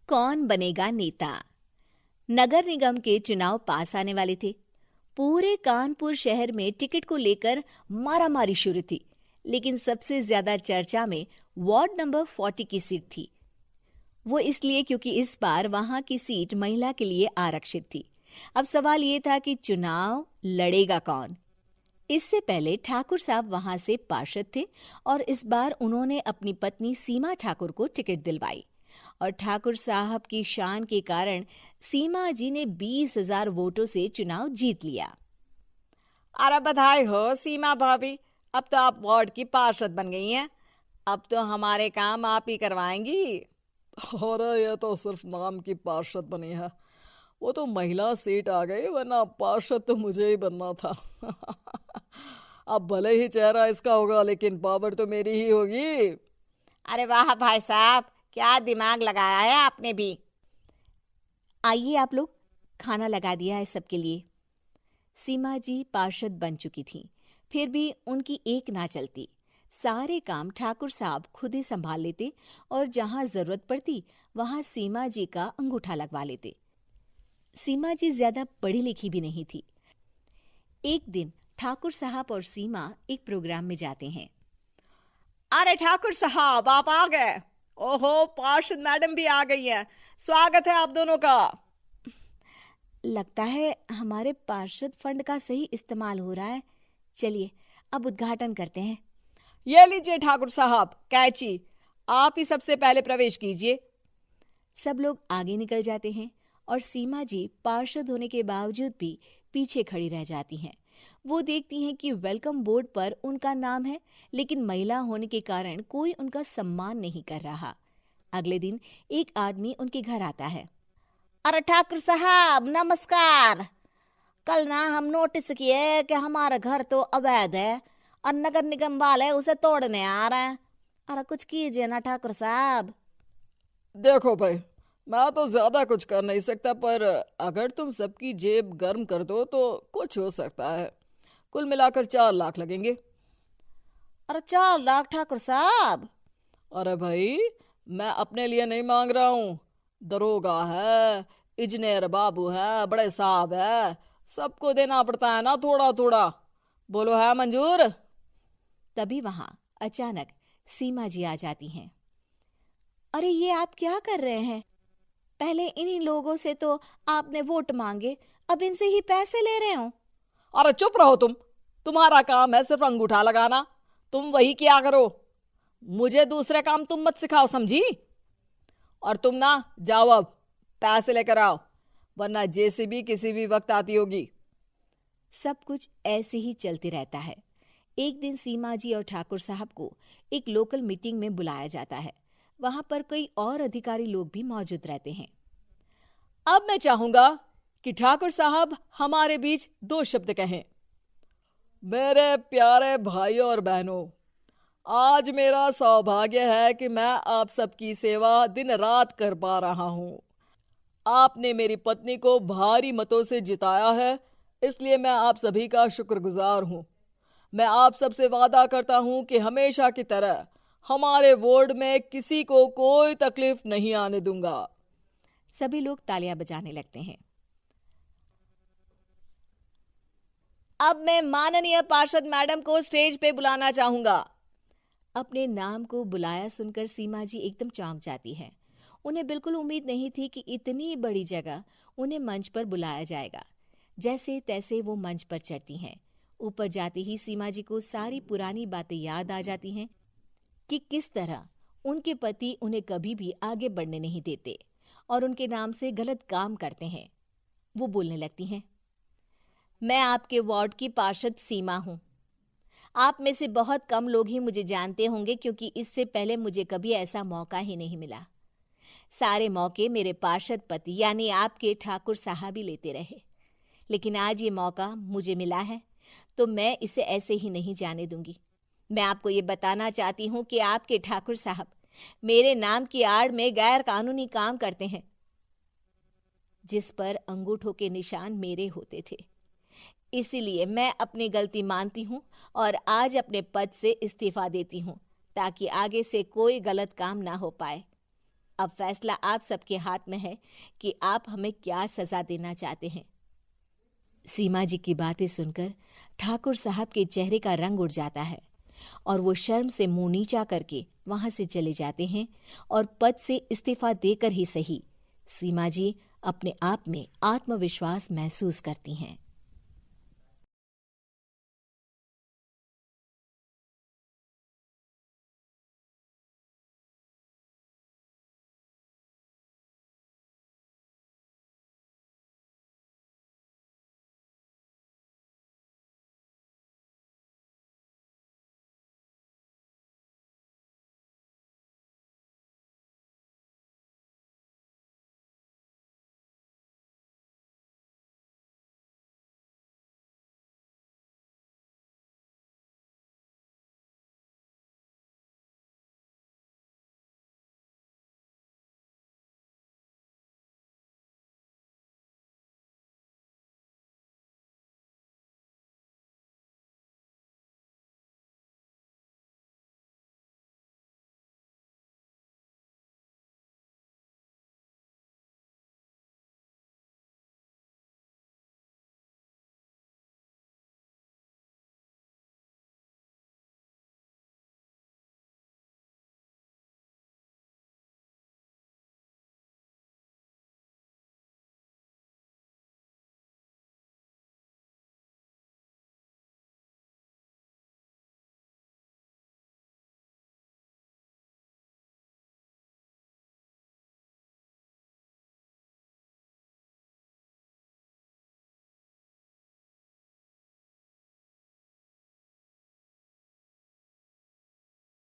कौन बनेगा नेता। नगर निगम के चुनाव पास आने वाले थे। पूरे कानपुर शहर में टिकट को लेकर मारामारी शुरू थी, लेकिन सबसे ज्यादा चर्चा में वार्ड नंबर 40 की सीट थी। वो इसलिए क्योंकि इस बार वहां की सीट महिला के लिए आरक्षित थी। अब सवाल ये था कि चुनाव लड़ेगा कौन। इससे पहले ठाकुर साहब वहां से पार्षद थे और इस बार उन्होंने अपनी पत्नी सीमा ठाकुर को टिकट दिलवाई और ठाकुर साहब की शान के कारण सीमा जी ने 20,000 वोटों से चुनाव जीत लिया। अरे बधाई हो सीमा भाभी, अब तो आप वार्ड की पार्षद बन गई हैं। अब तो हमारे काम आप ही करवाएंगी। अरे ये तो सिर्फ नाम की पार्षद बनी है, वो तो महिला सीट आ गई, वरना पार्षद तो मुझे ही बनना था। अब भले ही चेहरा इसका होगा, लेकिन पावर तो मेरी ही होगी। अरे वाह भाई साहब, क्या दिमाग लगाया है आपने भी। आइए आप लोग, खाना लगा दिया है सबके लिए। सीमा जी पार्षद बन चुकी थी, फिर भी उनकी एक ना चलती। सारे काम ठाकुर साहब खुद ही संभाल लेते और जहां जरूरत पड़ती वहां सीमा जी का अंगूठा लगवा लेते। सीमा जी ज्यादा पढ़ी लिखी भी नहीं थी। एक दिन ठाकुर साहब और सीमा एक प्रोग्राम में जाते हैं। अरे ठाकुर साहब, आप आ गए। ओहो, पार्षद मैडम भी आ गई हैं। स्वागत है आप दोनों का। लगता है हमारे पार्षद फंड का सही इस्तेमाल हो रहा है। चलिए अब उद्घाटन करते हैं। ये लीजिए ठाकुर साहब कैची, आप ही सबसे पहले प्रवेश कीजिए। सब लोग आगे निकल जाते हैं और सीमा जी पार्षद होने के बावजूद भी पीछे खड़ी रह जाती हैं। वो देखती हैं कि वेलकम बोर्ड पर उनका नाम है, लेकिन महिला होने के कारण कोई उनका सम्मान नहीं कर रहा। अगले दिन एक आदमी उनके घर आता है। अरे ठाकुर साहब नमस्कार। कल ना हम नोटिस किए कि हमारा घर तो अवैध है और नगर निगम वाले उसे तोड़ने आ रहे हैं। अरे कुछ कीजिए ना ठाकुर साहब। देखो भाई, मैं तो ज्यादा कुछ कर नहीं सकता, पर अगर तुम सबकी जेब गर्म कर दो तो कुछ हो सकता है। कुल मिलाकर 4 लाख लगेंगे। अरे 4 लाख ठाकुर साहब? अरे भाई, मैं अपने लिए नहीं मांग रहा हूँ। दरोगा है, इंजीनियर बाबू है, बड़े साहब है, सबको देना पड़ता है ना थोड़ा थोड़ा। बोलो है मंजूर? तभी वहां अचानक सीमा जी आ जाती हैं। अरे ये आप क्या कर रहे हैं? पहले इन्हीं लोगों से तो आपने वोट मांगे, अब इनसे ही पैसे ले रहे हो। अरे चुप रहो तुम, तुम्हारा काम है सिर्फ अंगूठा लगाना, तुम वही किया करो। मुझे दूसरे काम तुम मत सिखाओ, समझी? और तुम ना जाओ, अब पैसे लेकर आओ, वरना जेसीबी किसी भी वक्त आती होगी। सब कुछ ऐसे ही चलते रहता है। एक दिन सीमा जी और ठाकुर साहब को एक लोकल मीटिंग में बुलाया जाता है। वहां पर कई और अधिकारी लोग भी मौजूद रहते हैं। अब मैं चाहूंगा कि ठाकुर साहब हमारे बीच 2 शब्द कहें। मेरे प्यारे भाइयों और बहनों, आज मेरा सौभाग्य है कि मैं आप सबकी सेवा दिन रात कर पा रहा हूं। आपने मेरी पत्नी को भारी मतों से जिताया है, इसलिए मैं आप सभी का शुक्रगुजार हूं। मैं आप सबसे वादा करता हूं कि हमेशा की तरह हमारे वार्ड में किसी को कोई तकलीफ नहीं आने दूंगा। सभी लोग तालियां बजाने लगते हैं। अब मैं माननीय पार्षद मैडम को स्टेज पे बुलाना चाहूंगा। अपने नाम को बुलाया सुनकर सीमा जी एकदम चौंक जाती है। उन्हें बिल्कुल उम्मीद नहीं थी कि इतनी बड़ी जगह उन्हें मंच पर बुलाया जाएगा। जैसे तैसे वो मंच पर चढ़ती हैं। ऊपर जाते ही सीमा जी को सारी पुरानी बातें याद आ जाती हैं कि किस तरह उनके पति उन्हें कभी भी आगे बढ़ने नहीं देते और उनके नाम से गलत काम करते हैं। वो बोलने लगती हैं। मैं आपके वार्ड की पार्षद सीमा हूं। आप में से बहुत कम लोग ही मुझे जानते होंगे, क्योंकि इससे पहले मुझे कभी ऐसा मौका ही नहीं मिला। सारे मौके मेरे पार्षद पति यानी आपके ठाकुर साहब ही लेते रहे, लेकिन आज ये मौका मुझे मिला है तो मैं इसे ऐसे ही नहीं जाने दूंगी। मैं आपको ये बताना चाहती हूँ कि आपके ठाकुर साहब मेरे नाम की आड़ में गैर कानूनी काम करते हैं, जिस पर अंगूठों के निशान मेरे होते थे। इसीलिए मैं अपनी गलती मानती हूँ और आज अपने पद से इस्तीफा देती हूँ, ताकि आगे से कोई गलत काम ना हो पाए। अब फैसला आप सबके हाथ में है कि आप हमें क्या सजा देना चाहते हैं। सीमा जी की बातें सुनकर ठाकुर साहब के चेहरे का रंग उड़ जाता है और वो शर्म से मुंह नीचा करके वहां से चले जाते हैं और पद से इस्तीफा देकर ही सही सीमा जी अपने आप में आत्मविश्वास महसूस करती हैं।